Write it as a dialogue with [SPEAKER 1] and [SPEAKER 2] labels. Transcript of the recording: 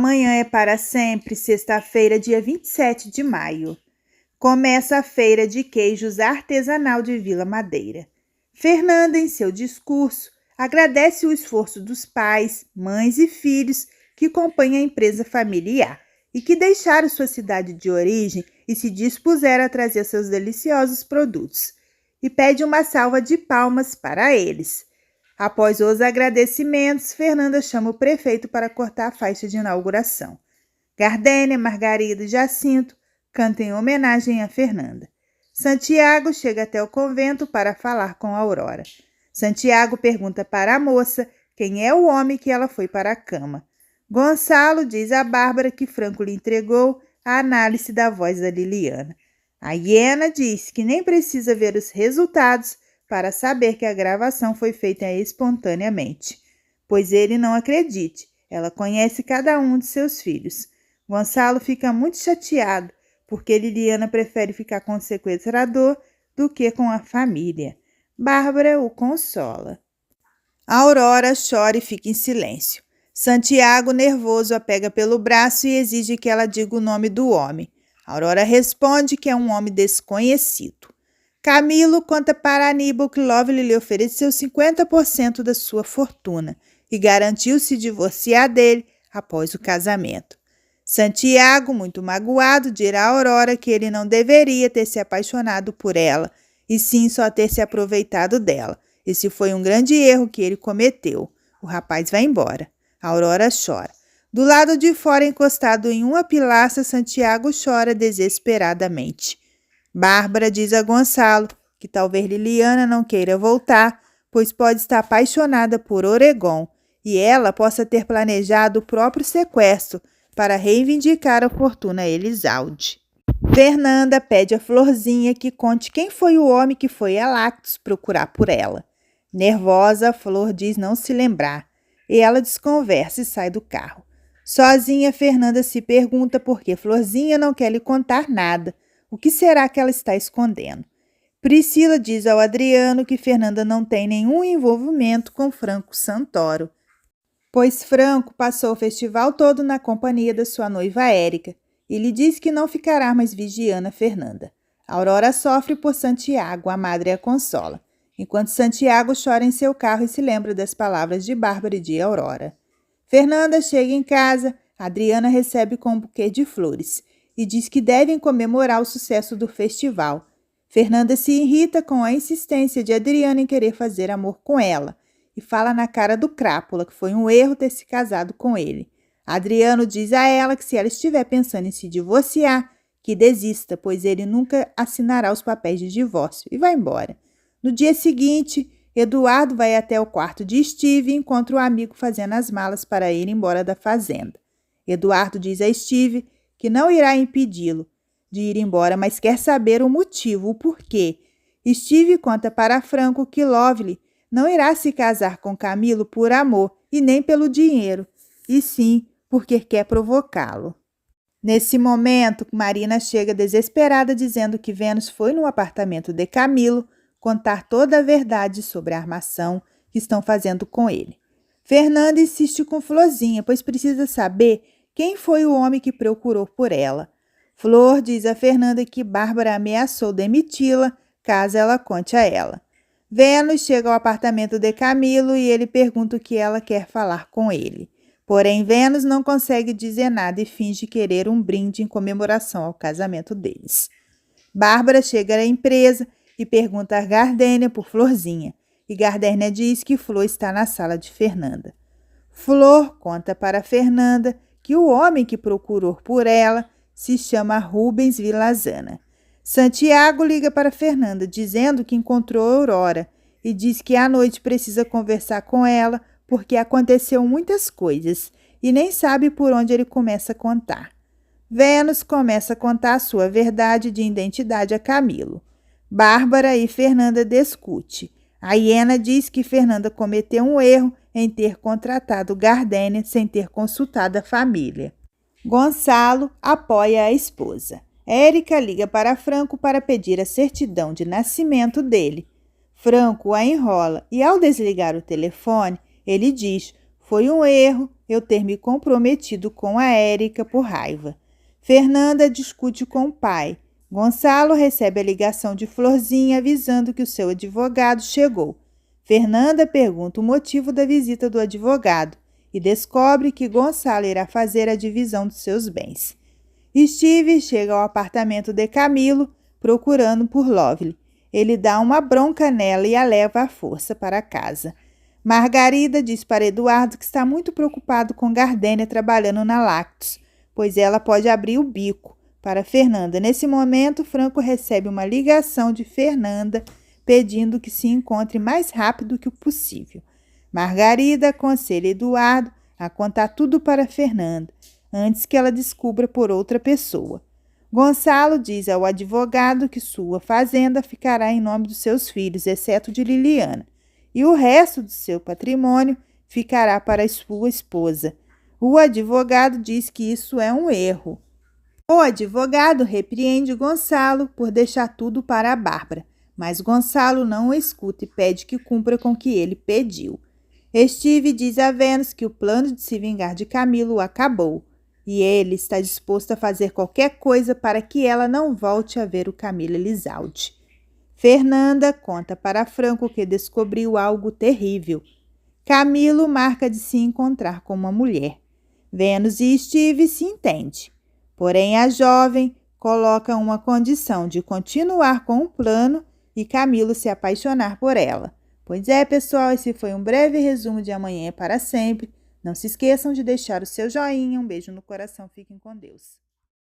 [SPEAKER 1] Amanhã é para sempre, sexta-feira, dia 27 de maio. Começa a feira de queijos artesanal de Vila Madeira. Fernanda, em seu discurso, agradece o esforço dos pais, mães e filhos que compõem a empresa familiar e que deixaram sua cidade de origem e se dispuseram a trazer seus deliciosos produtos. E pede uma salva de palmas para eles. Após os agradecimentos, Fernanda chama o prefeito para cortar a faixa de inauguração. Gardênia, Margarida e Jacinto cantam em homenagem a Fernanda. Santiago chega até o convento para falar com Aurora. Santiago pergunta para a moça quem é o homem que ela foi para a cama. Gonçalo diz a Bárbara que Franco lhe entregou a análise da voz da Liliana. A hiena diz que nem precisa ver os resultados para saber que a gravação foi feita espontaneamente, pois ele não acredite, ela conhece cada um de seus filhos. Gonçalo fica muito chateado, porque Liliana prefere ficar com o sequestrador do que com a família. Bárbara o consola. Aurora chora e fica em silêncio. Santiago, nervoso, a pega pelo braço e exige que ela diga o nome do homem. Aurora responde que é um homem desconhecido. Camilo conta para Aníbal que Lovely lhe ofereceu 50% da sua fortuna e garantiu se divorciar dele após o casamento. Santiago, muito magoado, dirá a Aurora que ele não deveria ter se apaixonado por ela, e sim só ter se aproveitado dela. Esse foi um grande erro que ele cometeu. O rapaz vai embora. A Aurora chora. Do lado de fora, encostado em uma pilastra, Santiago chora desesperadamente. Bárbara diz a Gonçalo que talvez Liliana não queira voltar, pois pode estar apaixonada por Oregon e ela possa ter planejado o próprio sequestro para reivindicar a fortuna Elisalde. Fernanda pede a Florzinha que conte quem foi o homem que foi a Lactos procurar por ela. Nervosa, a Flor diz não se lembrar e ela desconversa e sai do carro. Sozinha, Fernanda se pergunta por que Florzinha não quer lhe contar nada. O que será que ela está escondendo? Priscila diz ao Adriano que Fernanda não tem nenhum envolvimento com Franco Santoro, pois Franco passou o festival todo na companhia da sua noiva Érica e lhe diz que não ficará mais vigiando a Fernanda. Aurora sofre por Santiago, a madre a consola, enquanto Santiago chora em seu carro e se lembra das palavras de Bárbara e de Aurora. Fernanda chega em casa, Adriana recebe com um buquê de flores e diz que devem comemorar o sucesso do festival. Fernanda se irrita com a insistência de Adriana em querer fazer amor com ela e fala na cara do Crápula que foi um erro ter se casado com ele. Adriano diz a ela que se ela estiver pensando em se divorciar, que desista, pois ele nunca assinará os papéis de divórcio e vai embora. No dia seguinte, Eduardo vai até o quarto de Steve e encontra o amigo fazendo as malas para ir embora da fazenda. Eduardo diz a Steve que não irá impedi-lo de ir embora, mas quer saber o motivo, o porquê. Steve conta para Franco que Lovely não irá se casar com Camilo por amor e nem pelo dinheiro, e sim porque quer provocá-lo. Nesse momento, Marina chega desesperada dizendo que Vênus foi no apartamento de Camilo contar toda a verdade sobre a armação que estão fazendo com ele. Fernanda insiste com Florzinha, pois precisa saber quem foi o homem que procurou por ela. Flor diz a Fernanda que Bárbara ameaçou demiti-la caso ela conte a ela. Vênus chega ao apartamento de Camilo e ele pergunta o que ela quer falar com ele. Porém, Vênus não consegue dizer nada e finge querer um brinde em comemoração ao casamento deles. Bárbara chega à empresa e pergunta a Gardênia por Florzinha, e Gardênia diz que Flor está na sala de Fernanda. Flor conta para Fernanda que o homem que procurou por ela se chama Rubens Vilazana. Santiago liga para Fernanda, dizendo que encontrou Aurora e diz que à noite precisa conversar com ela porque aconteceu muitas coisas e nem sabe por onde ele começa a contar. Vênus começa a contar a sua verdade de identidade a Camilo. Bárbara e Fernanda discutem. A hiena diz que Fernanda cometeu um erro em ter contratado Gardênia sem ter consultado a família. Gonçalo apoia a esposa. Érica liga para Franco para pedir a certidão de nascimento dele. Franco a enrola e, ao desligar o telefone, ele diz: Foi um erro eu ter me comprometido com a Érica por raiva. Fernanda discute com o pai. Gonçalo recebe a ligação de Florzinha avisando que o seu advogado chegou. Fernanda pergunta o motivo da visita do advogado e descobre que Gonçalo irá fazer a divisão dos seus bens. Steve chega ao apartamento de Camilo procurando por Lovely. Ele dá uma bronca nela e a leva à força para casa. Margarida diz para Eduardo que está muito preocupado com Gardênia trabalhando na Lactos, pois ela pode abrir o bico para Fernanda. Nesse momento, Franco recebe uma ligação de Fernanda pedindo que se encontre mais rápido que o possível. Margarida aconselha Eduardo a contar tudo para Fernanda, antes que ela descubra por outra pessoa. Gonçalo diz ao advogado que sua fazenda ficará em nome dos seus filhos, exceto de Liliana, e o resto do seu patrimônio ficará para sua esposa. O advogado diz que isso é um erro. O advogado repreende Gonçalo por deixar tudo para a Bárbara, mas Gonçalo não o escuta e pede que cumpra com o que ele pediu. Steve diz a Vênus que o plano de se vingar de Camilo acabou e ele está disposto a fazer qualquer coisa para que ela não volte a ver o Camilo Elizalde. Fernanda conta para Franco que descobriu algo terrível. Camilo marca de se encontrar com uma mulher. Vênus e Steve se entendem. Porém, a jovem coloca uma condição de continuar com o plano e Camilo se apaixonar por ela. Pois é, pessoal, esse foi um breve resumo de Amanhã é para Sempre. Não se esqueçam de deixar o seu joinha, um beijo no coração, fiquem com Deus.